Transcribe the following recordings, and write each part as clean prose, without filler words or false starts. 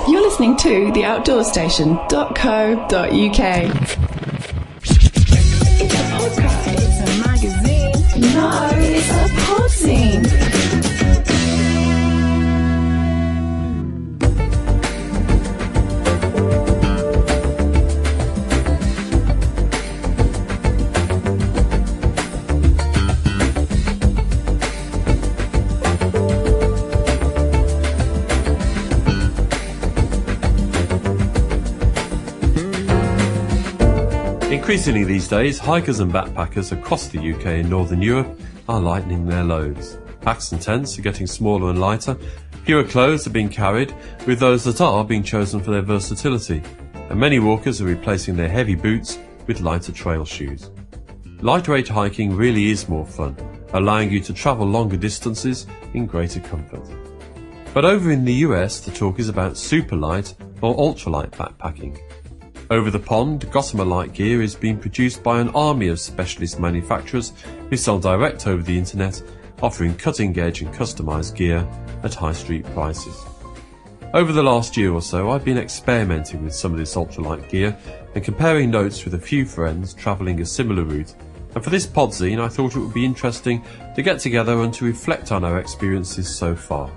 You're listening to theoutdoorstation.co.uk. It's a podcast. It's a magazine. No, it's a podzine. Increasingly these days, hikers and backpackers across the UK and Northern Europe are lightening their loads. Packs and tents are getting smaller and lighter, fewer clothes are being carried, with those that are being chosen for their versatility, and many walkers are replacing their heavy boots with lighter trail shoes. Lightweight hiking really is more fun, allowing you to travel longer distances in greater comfort. But over in the US, the talk is about super light or ultralight backpacking. Over the pond, Gossamer Light gear is being produced by an army of specialist manufacturers who sell direct over the internet, offering cutting-edge and customised gear at high street prices. Over the last year or so, I've been experimenting with some of this ultralight gear and comparing notes with a few friends travelling a similar route. And for this podzine, I thought it would be interesting to get together and to reflect on our experiences so far.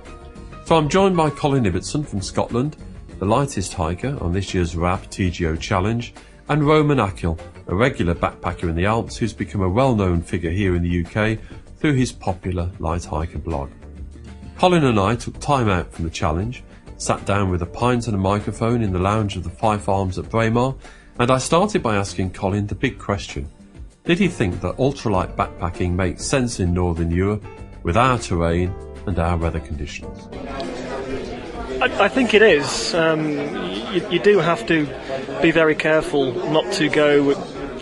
So I'm joined by Colin Ibbotson from Scotland, the lightest hiker on this year's RAB TGO Challenge, and Roman Ackl, a regular backpacker in the Alps who's become a well-known figure here in the UK through his popular Light Hiker blog. Colin and I took time out from the challenge, sat down with a pint and a microphone in the lounge of the Fife Arms at Braemar, and I started by asking Colin the big question. Did he think that ultralight backpacking makes sense in Northern Europe with our terrain and our weather conditions? I think it is. You do have to be very careful not to go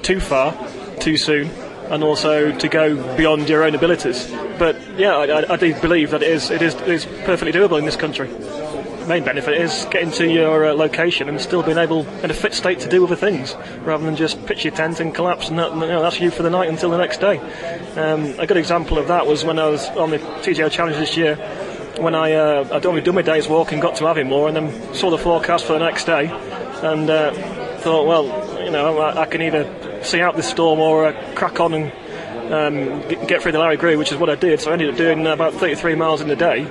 too far, too soon, and also to go beyond your own abilities. But yeah, I do believe that it is perfectly doable in this country. The main benefit is getting to your location and still being able, in a fit state, to do other things, rather than just pitch your tent and collapse and that's you for the night until the next day. A good example of that was when I was on the TGO Challenge this year, when I'd only done my day's walk and got to Aviemore, and then saw the forecast for the next day, and thought, well, I can either see out this storm or crack on and get through the Larry Gree, which is what I did. So I ended up doing about 33 miles in the day,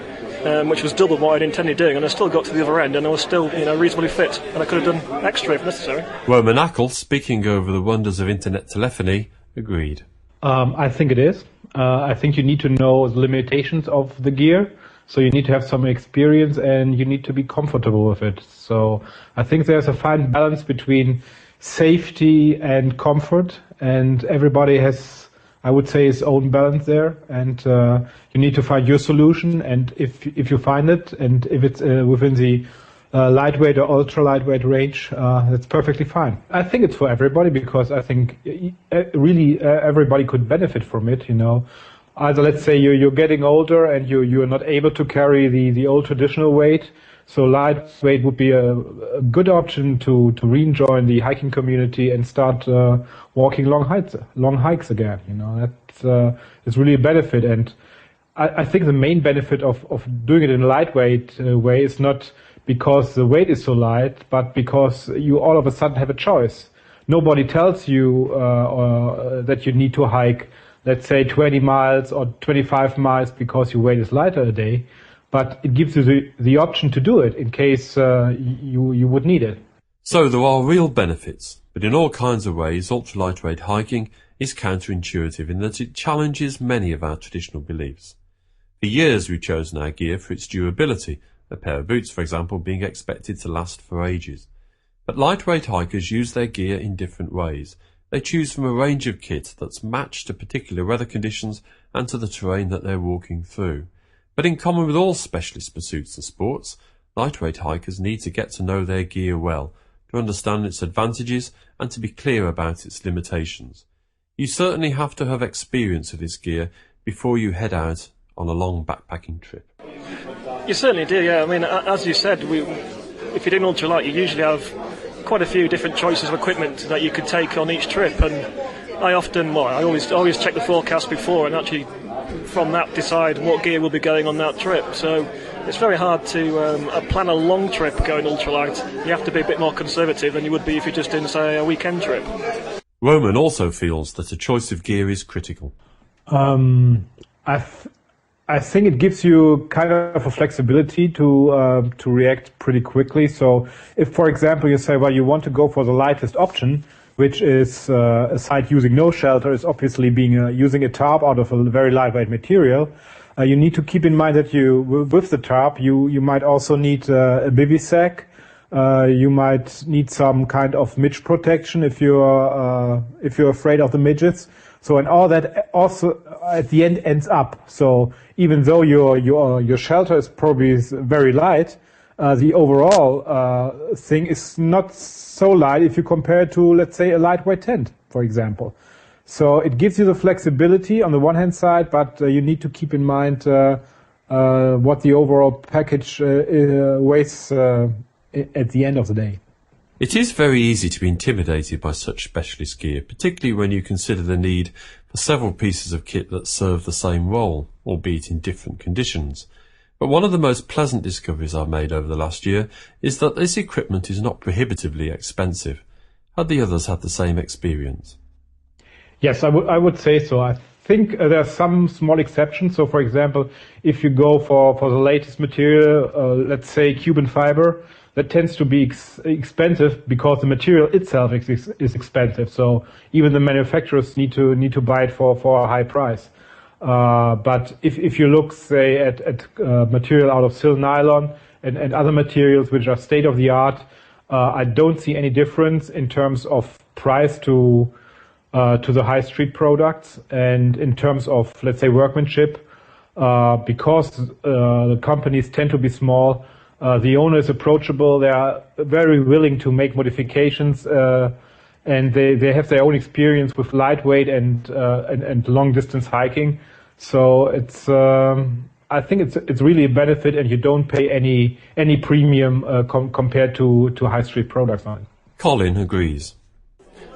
which was double what I'd intended doing, and I still got to the other end, and I was still reasonably fit, and I could have done extra if necessary. Roman Ackl, speaking over the wonders of internet telephony, agreed. I think it is. I think you need to know the limitations of the gear. So you need to have some experience and you need to be comfortable with it. So I think there's a fine balance between safety and comfort, and everybody has, I would say, his own balance there. And you need to find your solution. And if you find it, and if it's within the lightweight or ultra lightweight range, that's perfectly fine. I think it's for everybody, because I think really everybody could benefit from it. Either, let's say, you're getting older and you're not able to carry the old traditional weight, so lightweight would be a good option to re-join the hiking community and start walking long hikes again. It's really a benefit, and I think the main benefit of doing it in a lightweight way is not because the weight is so light, but because you all of a sudden have a choice. Nobody tells you that you need to hike, let's say, 20 miles or 25 miles because your weight is lighter a day, but it gives you the option to do it in case you would need it. So there are real benefits, but in all kinds of ways, ultra-lightweight hiking is counterintuitive in that it challenges many of our traditional beliefs. For years we've chosen our gear for its durability, a pair of boots, for example, being expected to last for ages. But lightweight hikers use their gear in different ways. They choose from a range of kit that's matched to particular weather conditions and to the terrain that they're walking through. But in common with all specialist pursuits and sports, lightweight hikers need to get to know their gear well, to understand its advantages and to be clear about its limitations. You certainly have to have experience of this gear before you head out on a long backpacking trip. You certainly do, yeah. I mean, as you said, if you're doing ultralight, you usually have quite a few different choices of equipment that you could take on each trip, and I always check the forecast before and actually from that decide what gear will be going on that trip. So it's very hard to plan a long trip going ultralight. You have to be a bit more conservative than you would be if you're just in, say, a weekend trip. Roman also feels that a choice of gear is critical. I think it gives you kind of a flexibility to react pretty quickly. So if, for example, you say, well, you want to go for the lightest option, which is a site using no shelter, is obviously using a tarp out of a very lightweight material. You need to keep in mind that with the tarp, you might also need a bivy sack. You might need some kind of midge protection if you're afraid of the midgets. So, and all that also at the end ends up. So even though your shelter is probably very light, the overall thing is not so light if you compare it to, let's say, a lightweight tent, for example. So it gives you the flexibility on the one hand side, but you need to keep in mind what the overall package weighs at the end of the day. It is very easy to be intimidated by such specialist gear, particularly when you consider the need for several pieces of kit that serve the same role, albeit in different conditions. But one of the most pleasant discoveries I've made over the last year is that this equipment is not prohibitively expensive. Had the others had the same experience? Yes, I would say so. I think there are some small exceptions. So, for example, if you go for the latest material, let's say Cuban fiber, that tends to be expensive because the material itself is expensive. So even the manufacturers need to buy it for a high price. But if you look, say, at material out of sil nylon and other materials which are state of the art, I don't see any difference in terms of price to the high street products, and in terms of, let's say, workmanship, because the companies tend to be small. The owner is approachable. They are very willing to make modifications, and they have their own experience with lightweight and long distance hiking. So it's I think it's really a benefit, and you don't pay any premium compared to high street products on it. Colin agrees.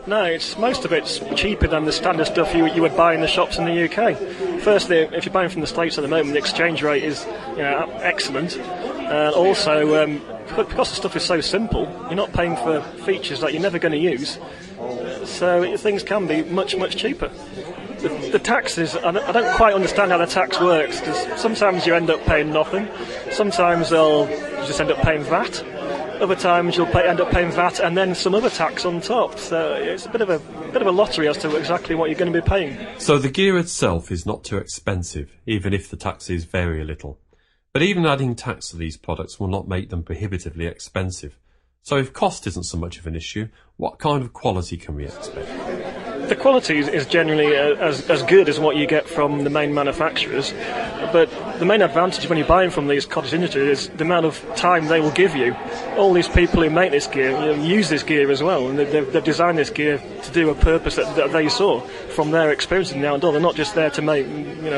No, most of it's cheaper than the standard stuff you would buy in the shops in the UK. Firstly, if you're buying from the States at the moment, the exchange rate is excellent. Also, because the stuff is so simple, you're not paying for features that you're never going to use. So things can be much, much cheaper. The taxes, I don't quite understand how the tax works, because sometimes you end up paying nothing. Sometimes you just end up paying VAT. Other times you'll end up paying VAT and then some other tax on top. So it's a bit of a lottery as to exactly what you're going to be paying. So the gear itself is not too expensive, even if the taxes vary a little. But even adding tax to these products will not make them prohibitively expensive. So if cost isn't so much of an issue, what kind of quality can we expect? The quality is generally as good as what you get from the main manufacturers, but the main advantage when you're buying from these cottage industries is the amount of time they will give you. All these people who make this gear use this gear as well, and they've designed this gear to do a purpose that they saw from their experience in the outdoor. They're not just there to make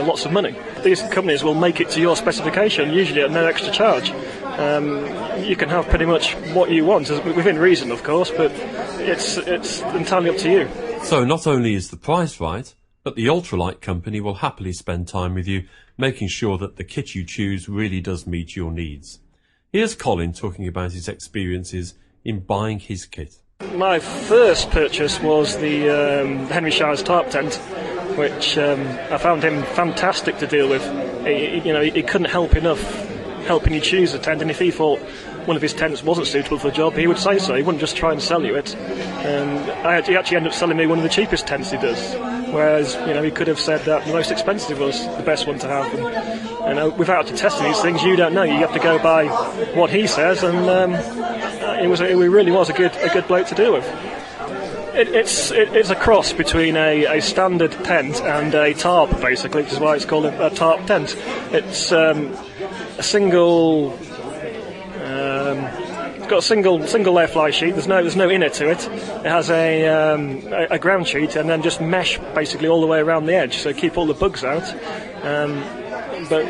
lots of money. These companies will make it to your specification, usually at no extra charge. You can have pretty much what you want, within reason, of course, but it's entirely up to you. So not only is the price right, but the Ultralight company will happily spend time with you, making sure that the kit you choose really does meet your needs. Here's Colin talking about his experiences in buying his kit. My first purchase was the Henry Shire's tarp tent, which I found him fantastic to deal with. He couldn't help enough helping you choose a tent, and if he thought one of his tents wasn't suitable for the job, he would say so. He wouldn't just try and sell you it. He actually ended up selling me one of the cheapest tents he does, whereas he could have said that the most expensive was the best one to have. And without testing these things, you don't know. You have to go by what he says, and he really was a good bloke to deal with. It's a cross between a standard tent and a tarp, basically, which is why it's called a tarp tent. It's a single. It's got a single layer fly sheet. There's no inner to it. It has a ground sheet and then just mesh basically all the way around the edge, so keep all the bugs out. But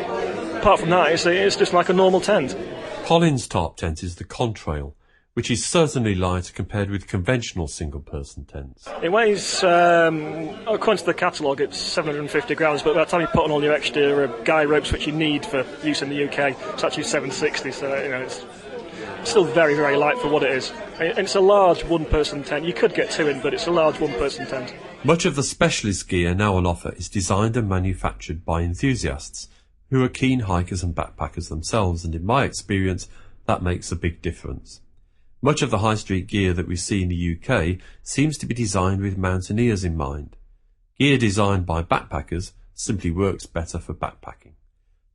apart from that, it's just like a normal tent. Colin's tarp tent is the contrail, which is certainly lighter compared with conventional single-person tents. It weighs, according to the catalogue, it's 750 grams, but by the time you put on all your extra guy ropes which you need for use in the UK, it's actually 760, so it's still very, very light for what it is. And it's a large one-person tent. You could get two in, but it's a large one-person tent. Much of the specialist gear now on offer is designed and manufactured by enthusiasts who are keen hikers and backpackers themselves, and in my experience, that makes a big difference. Much of the high street gear that we see in the UK seems to be designed with mountaineers in mind. Gear designed by backpackers simply works better for backpacking.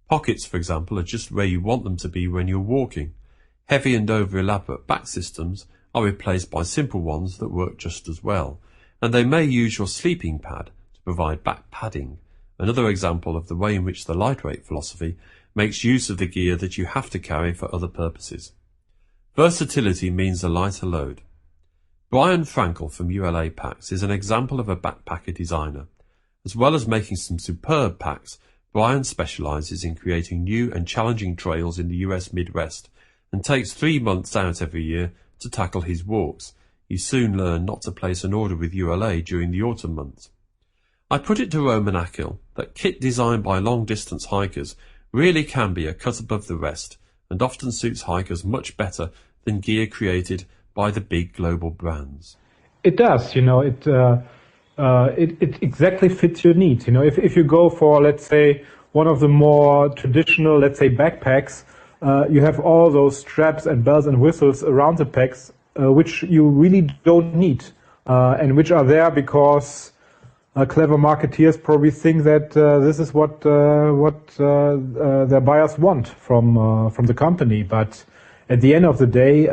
Pockets, for example, are just where you want them to be when you're walking. Heavy and over-elaborate back systems are replaced by simple ones that work just as well, and they may use your sleeping pad to provide back padding, another example of the way in which the lightweight philosophy makes use of the gear that you have to carry for other purposes. Versatility means a lighter load. Brian Frankel from ULA Packs is an example of a backpacker designer. As well as making some superb packs, Brian specialises in creating new and challenging trails in the US Midwest and takes 3 months out every year to tackle his walks. You soon learn not to place an order with ULA during the autumn months. I put it to Roman Ackl that kit designed by long-distance hikers really can be a cut above the rest and often suits hikers much better than gear created by the big global brands. It does, it exactly fits your needs. If you go for, let's say, one of the more traditional, let's say, backpacks, you have all those straps and bells and whistles around the packs, which you really don't need, and which are there because clever marketeers probably think that this is what their buyers want from the company. But at the end of the day,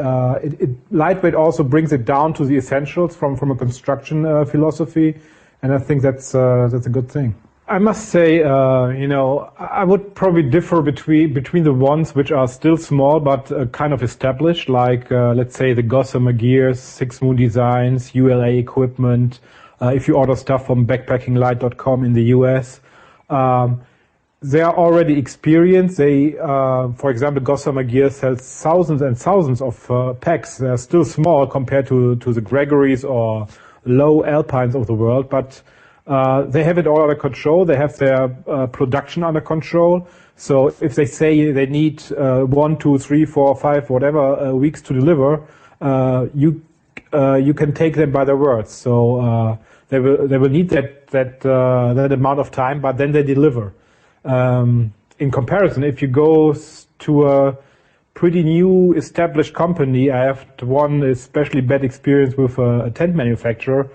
lightweight also brings it down to the essentials from a construction philosophy, and I think that's a good thing. I must say, I would probably differ between the ones which are still small but kind of established, like let's say the Gossamer Gears, Six Moon Designs, ULA Equipment. If you order stuff from backpackinglight.com in the US, they are already experienced. They, for example, Gossamer Gear sells thousands and thousands of packs. They're still small compared to the Gregories or low Alpines of the world, but they have it all under control. They have their production under control. So if they say they need 1, 2, 3, 4, 5, whatever weeks to deliver, you can take them by their words. So they will need that amount of time, but then they deliver. In comparison, if you go to a pretty new established company, I have one especially bad experience with a tent manufacturer.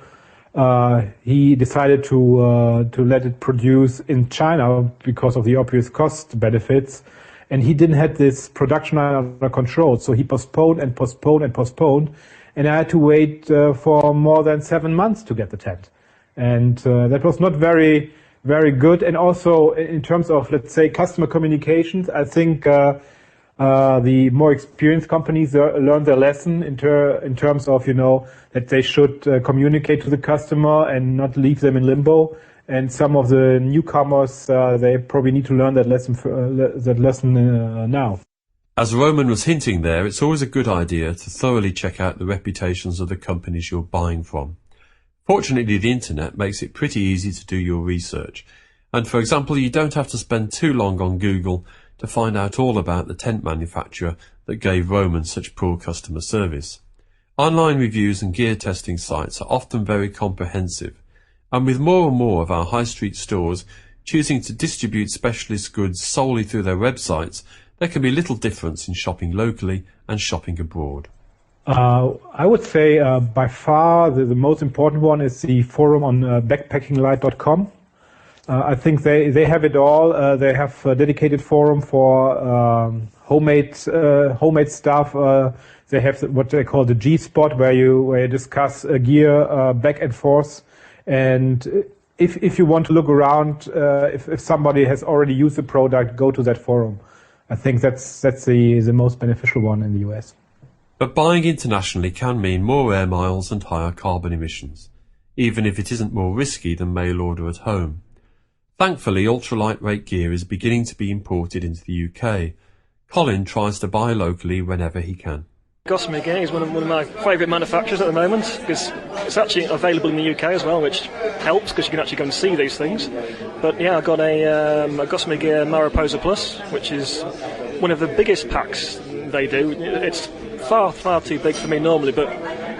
He decided to let it produce in China because of the obvious cost benefits, and he didn't have this production under control. So he postponed, and I had to wait for more than 7 months to get the tent, and that was not very good. And also in terms of, let's say, customer communications, I think the more experienced companies learn their lesson in terms of, that they should communicate to the customer and not leave them in limbo. And some of the newcomers, they probably need to learn that lesson now. As Roman was hinting there, it's always a good idea to thoroughly check out the reputations of the companies you're buying from. Fortunately, the internet makes it pretty easy to do your research. And for example, you don't have to spend too long on Google to find out all about the tent manufacturer that gave Roman such poor customer service. Online reviews and gear testing sites are often very comprehensive, and with more and more of our high street stores choosing to distribute specialist goods solely through their websites, there can be little difference in shopping locally and shopping abroad. I would say by far the most important one is the forum on backpackinglight.com. I think they have it all. They have a dedicated forum for homemade stuff. They have what they call the G spot, where you discuss gear back and forth. And if you want to look around, if somebody has already used the product, go to that forum. I think that's the most beneficial one in the US. But buying internationally can mean more air miles and higher carbon emissions, even if it isn't more risky than mail order at home. Thankfully, ultra-lightweight gear is beginning to be imported into the UK. Colin tries to buy locally whenever he can. Gossamer gear is one of my favourite manufacturers at the moment, because it's actually available in the UK as well, which helps because you can actually go and see these things. But yeah, I got a Gossamer gear Mariposa Plus, which is one of the biggest packs they do. It's far too big for me normally, but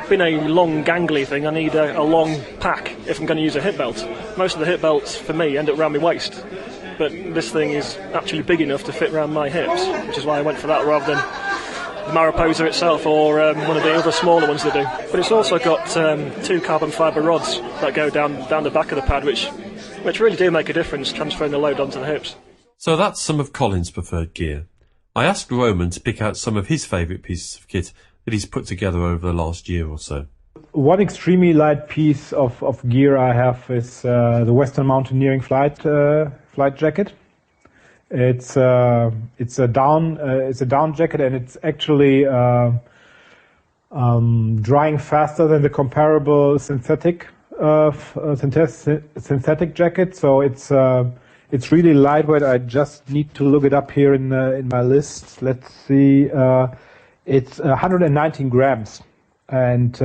being a long gangly thing, I need a long pack if I'm going to use a hip belt. Most of the hip belts for me end up around my waist, but this thing is actually big enough to fit around my hips, which is why I went for that rather than the Mariposa itself or one of the other smaller ones they do. But it's also got 2 carbon fibre rods that go down the back of the pad, which really do make a difference transferring the load onto the hips. So that's some of Colin's preferred gear. I asked Roman to pick out some of his favourite pieces of kit that he's put together over the last year or so. One extremely light piece of gear I have is the Western Mountaineering flight jacket. It's a down jacket, and it's actually drying faster than the comparable synthetic jacket. So it's really lightweight. I just need to look it up here in my list. Let's see. It's 119 grams, and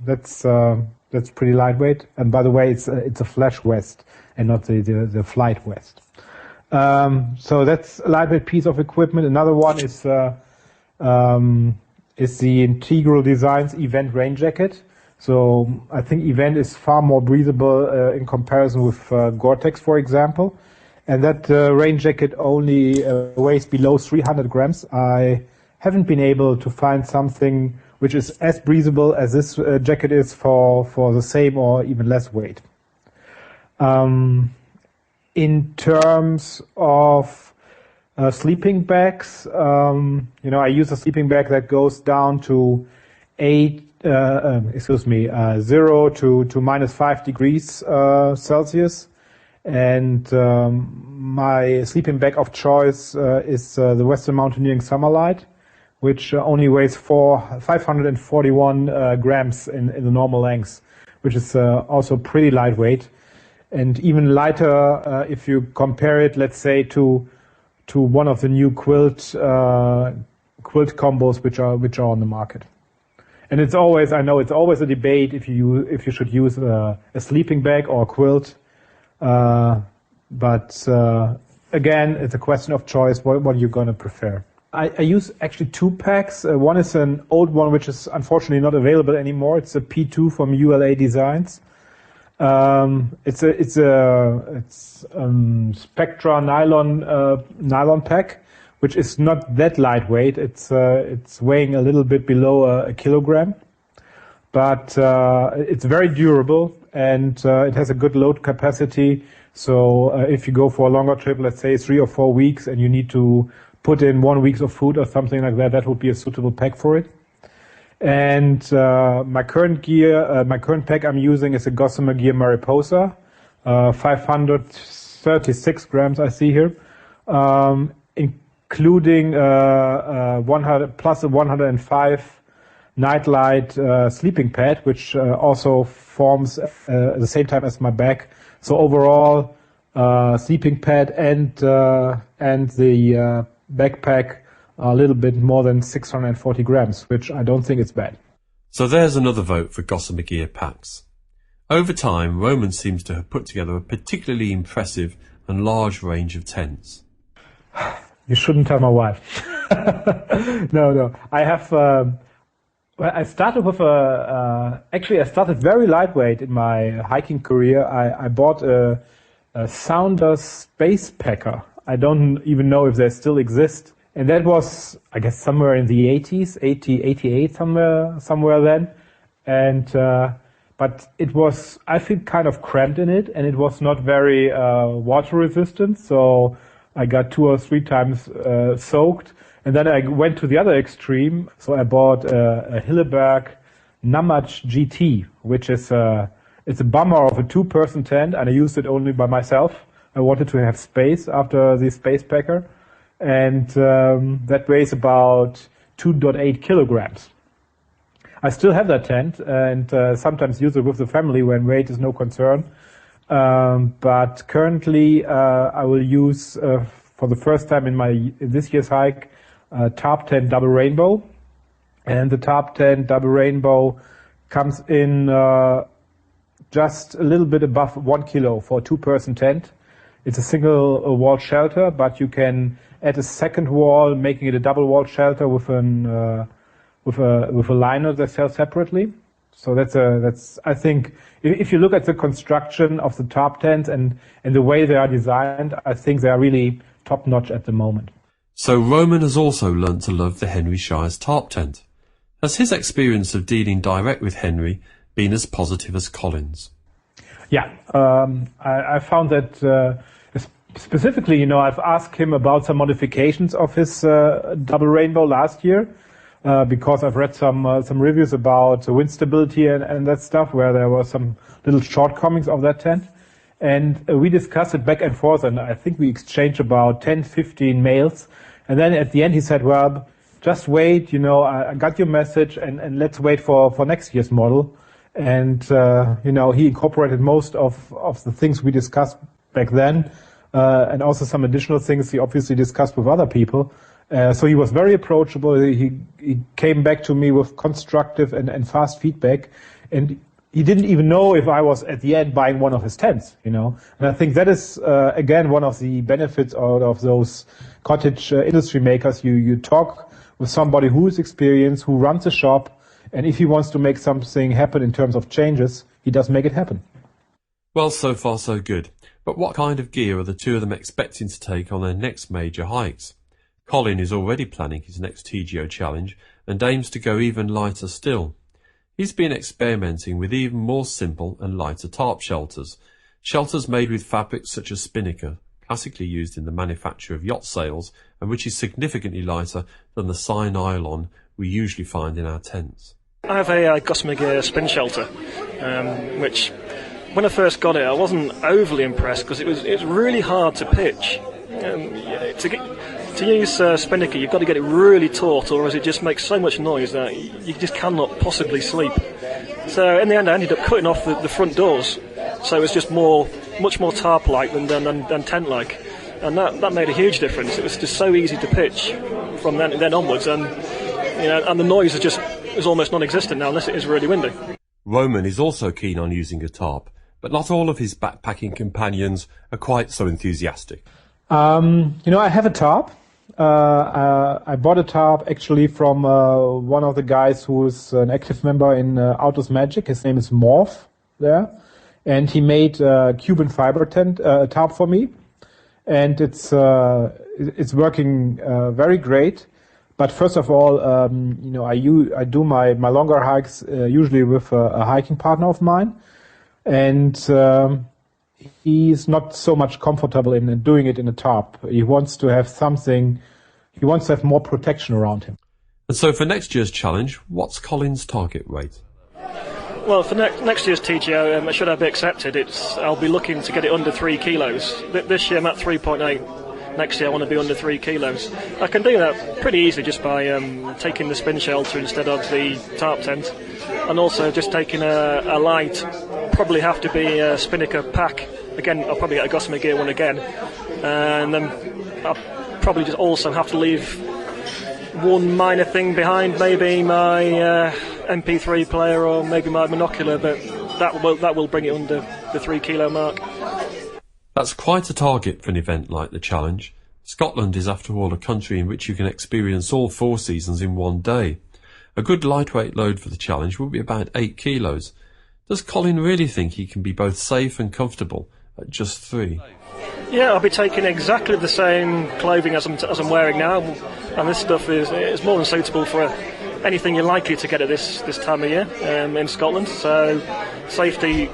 that's pretty lightweight. And by the way, it's a flash vest and not the flight vest. So that's a lightweight piece of equipment. Another one is the Integral Designs Event rain jacket. So I think Event is far more breathable in comparison with Gore-Tex, for example. And that rain jacket only weighs below 300 grams. I haven't been able to find something which is as breathable as this jacket is for the same or even less weight. In terms of sleeping bags, I use a sleeping bag that goes down to 0 to -5 degrees Celsius. And my sleeping bag of choice is the Western Mountaineering Summerlight, which only weighs 541 grams in the normal length, which is also pretty lightweight, and even lighter if you compare it, let's say, to one of the new quilt combos which are on the market. And it's always a debate if you should use a sleeping bag or a quilt. But again, it's a question of choice. What are you going to prefer? I use actually 2 packs. One is an old one, which is unfortunately not available anymore. It's a P2 from ULA Designs. It's Spectra nylon pack, which is not that lightweight. It's weighing a little bit below a kilogram, but it's very durable, and it has a good load capacity. So if you go for a longer trip, let's say 3 or 4 weeks, and you need to put in 1 week of food or something like that, that would be a suitable pack for it. And my current pack I'm using is a Gossamer Gear Mariposa, 536 grams I see here, including 100 plus a 105 Nightlight sleeping pad, which also forms at the same time as my bag. So overall, sleeping pad and the backpack are a little bit more than 640 grams, which I don't think is bad. So there's another vote for Gossamer Gear packs. Over time, Roman seems to have put together a particularly impressive and large range of tents. You shouldn't tell my wife. No. I have. I started with actually, I started very lightweight in my hiking career. I bought a Sounder Space Packer. I don't even know if they still exist. And that was, I guess, somewhere in the 80s, 88, somewhere then. And, but it was, I think, kind of cramped in it, and it was not very, water resistant. So I got 2 or 3 times, soaked. And then I went to the other extreme. So I bought a Hilleberg Namach GT, which is, it's a bummer of a 2-person tent, and I used it only by myself. I wanted to have space after the Space Packer. And that weighs about 2.8 kilograms. I still have that tent, and sometimes use it with the family when weight is no concern. But currently, I will use for the first time in this year's hike, Tarp Tent Double Rainbow, And the top tent, double rainbow, comes in just a little bit above 1 kilo for a 2-person tent. It's a single wall shelter, but you can add a second wall, making it a double wall shelter with a liner that sells separately. So that's I think if you look at the construction of the top tents and the way they are designed, I think they are really top notch at the moment. So Roman has also learnt to love the Henry Shire's tarp tent. Has his experience of dealing direct with Henry been as positive as Colin's? Yeah, I found that specifically, I've asked him about some modifications of his double rainbow last year because I've read some reviews about wind stability and that stuff where there were some little shortcomings of that tent. And we discussed it back and forth, and I think we exchanged about 10, 15 mails. And then at the end he said, well, just wait, I got your message, and let's wait for next year's model. And, he incorporated most of the things we discussed back then, and also some additional things he obviously discussed with other people. So he was very approachable. He came back to me with constructive and fast feedback. And he didn't even know if I was at the end buying one of his tents, And I think that is, again, one of the benefits out of those cottage industry makers. You talk with somebody who is experienced, who runs a shop, and if he wants to make something happen in terms of changes, he does make it happen. Well, so far so good. But what kind of gear are the two of them expecting to take on their next major hikes? Colin is already planning his next TGO challenge and aims to go even lighter still. He's been experimenting with even more simple and lighter tarp shelters. Shelters made with fabrics such as spinnaker, classically used in the manufacture of yacht sails, and which is significantly lighter than the Sy nylon we usually find in our tents. I have a Gossamer Gear spin shelter, which when I first got it I wasn't overly impressed because it was really hard to pitch. To use spinnaker you've got to get it really taut, or else it just makes so much noise that you just cannot possibly sleep. So in the end I ended up cutting off the front doors, so it was just much more tarp-like than tent-like, and that made a huge difference. It was just so easy to pitch from then onwards, and and the noise is almost non-existent now unless it is really windy. Roman is also keen on using a tarp, but not all of his backpacking companions are quite so enthusiastic. I have a tarp. I bought a tarp actually from one of the guys who's an active member in Outdoors Magic. His name is Morph there. And he made a Cuban fiber tarp for me. And it's working very great. But first of all, I do my longer hikes usually with a hiking partner of mine. And he's not so much comfortable in doing it in a tarp. He wants to have more protection around him. And so for next year's challenge, what's Colin's target weight? Well, for next year's TGO, should I be accepted, I'll be looking to get it under 3 kilos. This year I'm at 3.8. Next year I want to be under 3 kilos. I can do that pretty easily just by taking the spin shelter instead of the tarp tent, and also just taking a light, probably have to be a spinnaker pack. Again, I'll probably get a Gossamer Gear one again, and then I'll probably just also have to leave one minor thing behind, maybe my MP3 player or maybe my monocular, but that will bring it under the 3 kilo mark. That's quite a target for an event like the challenge. Scotland is after all a country in which you can experience all 4 seasons in one day. A good lightweight load for the challenge will be about 8 kilos. Does Colin really think he can be both safe and comfortable at just 3? Yeah, I'll be taking exactly the same clothing as I'm wearing now, and this stuff is more than suitable for anything you're likely to get at this time of year in Scotland. So safety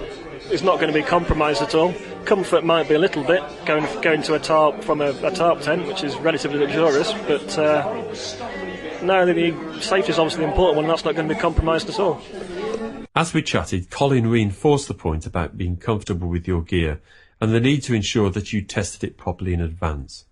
is not going to be compromised at all. Comfort might be a little bit going to a tarp from a tarp tent, which is relatively luxurious, but no, the safety is obviously the important one, and that's not going to be compromised at all. As we chatted, Colin reinforced the point about being comfortable with your gear and the need to ensure that you tested it properly in advance.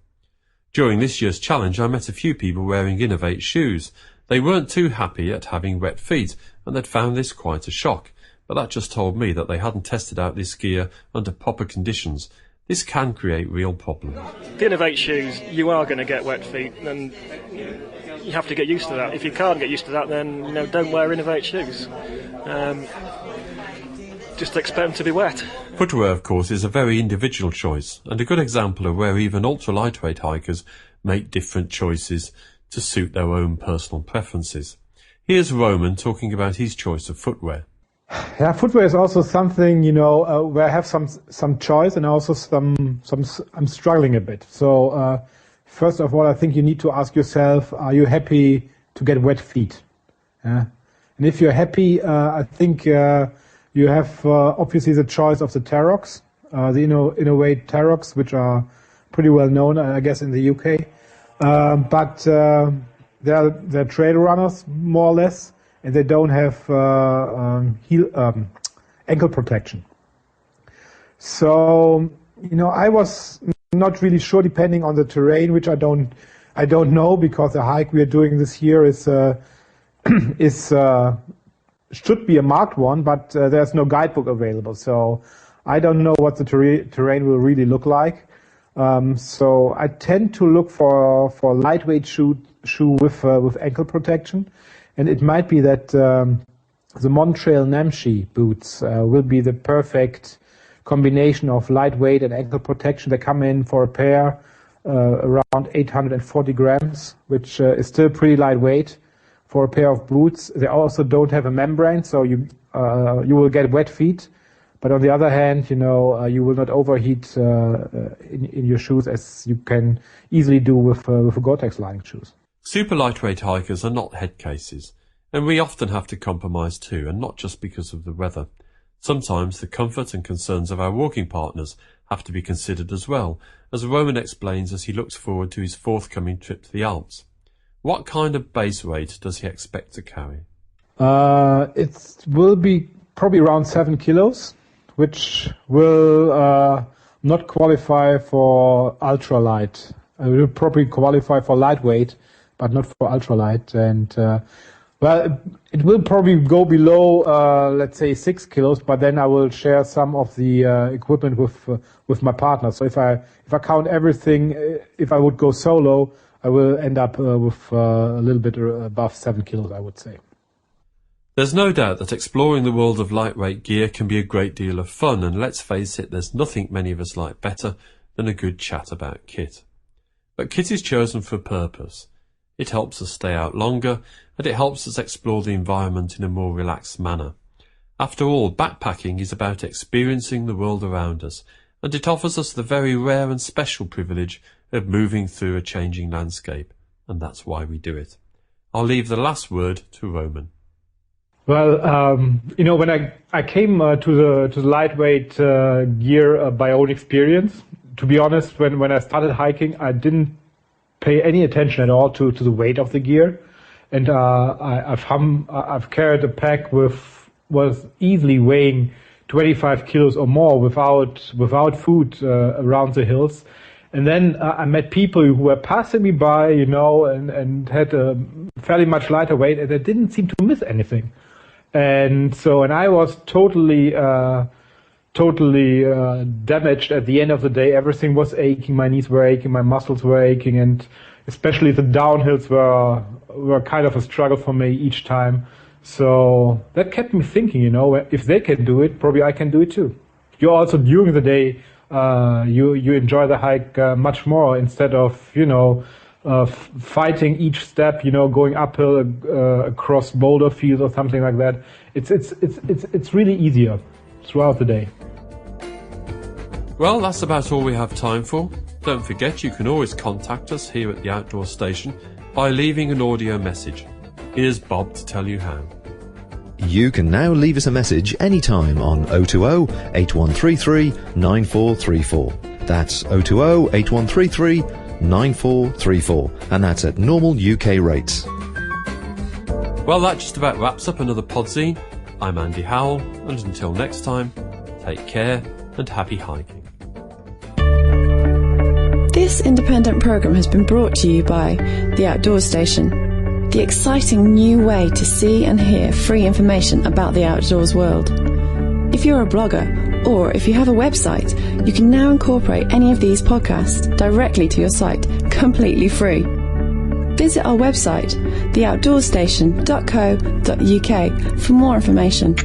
During this year's challenge, I met a few people wearing Innovate shoes. They weren't too happy at having wet feet, and they'd found this quite a shock. But that just told me that they hadn't tested out this gear under proper conditions. This can create real problems. The Innovate shoes, you are going to get wet feet, and you have to get used to that. If you can't get used to that, then don't wear Innovate shoes. Just expect them to be wet. Footwear, of course, is a very individual choice, and a good example of where even ultra-lightweight hikers make different choices to suit their own personal preferences. Here's Roman talking about his choice of footwear. Yeah, footwear is also something, where I have some choice, and also I'm struggling a bit. So, first of all, I think you need to ask yourself, are you happy to get wet feet? And if you're happy, I think you have obviously the choice of the Terrox, the Innovate Terrox, which are pretty well known, I guess, in the UK. But they're trail runners, more or less, and they don't have ankle protection. So, I was not really sure, depending on the terrain, which I don't know, because the hike we are doing this year should be a marked one, but there's no guidebook available. So I don't know what the terrain will really look like. So I tend to look for lightweight shoe with ankle protection, and it might be that the Montrail Namshi boots will be the perfect combination of lightweight and ankle protection. They come in for a pair around 840 grams, which is still pretty lightweight for a pair of boots. They also don't have a membrane, so you will get wet feet. But on the other hand, you will not overheat in your shoes, as you can easily do with a Gore-Tex lining shoes. Super lightweight hikers are not head cases, and we often have to compromise too, and not just because of the weather. Sometimes the comfort and concerns of our walking partners have to be considered as well, as Roman explains as he looks forward to his forthcoming trip to the Alps. What kind of base weight does he expect to carry? It will be probably around 7 kilos, which will not qualify for ultralight. It will probably qualify for lightweight, but not for ultralight. And it will probably go below, let's say, 6 kilos. But then I will share some of the equipment with my partner. So if I count everything, if I would go solo, I will end up with a little bit above 7 kilos, I would say. There's no doubt that exploring the world of lightweight gear can be a great deal of fun, and let's face it, there's nothing many of us like better than a good chat about kit. But kit is chosen for a purpose. It helps us stay out longer, and it helps us explore the environment in a more relaxed manner. After all, backpacking is about experiencing the world around us, and it offers us the very rare and special privilege of moving through a changing landscape, and that's why we do it. I'll leave the last word to Roman. Well, when I came to the lightweight gear by own experience, to be honest, when I started hiking, I didn't pay any attention at all to the weight of the gear, and I've carried a pack was easily weighing 25 kilos or more without food around the hills. And then I met people who were passing me by, and had a fairly much lighter weight, and they didn't seem to miss anything. And I was totally damaged at the end of the day. Everything was aching. My knees were aching. My muscles were aching. And especially the downhills were kind of a struggle for me each time. So that kept me thinking, if they can do it, probably I can do it too. You also, during the day, you enjoy the hike much more, instead of, fighting each step, going uphill across boulder fields or something like that. It's really easier throughout the day. Well, that's about all we have time for. Don't forget, you can always contact us here at the Outdoor Station by leaving an audio message. Here's Bob to tell you how. You can now leave us a message anytime on 020 8133 9434. That's 020 8133 9434, and that's at normal UK rates. Well, that just about wraps up another Podzine. I'm Andy Howell, and until next time, take care and happy hiking. This independent programme has been brought to you by The Outdoor Station, the exciting new way to see and hear free information about the outdoors world. If you're a blogger, or if you have a website, you can now incorporate any of these podcasts directly to your site, completely free. Visit our website, theoutdoorstation.co.uk, for more information.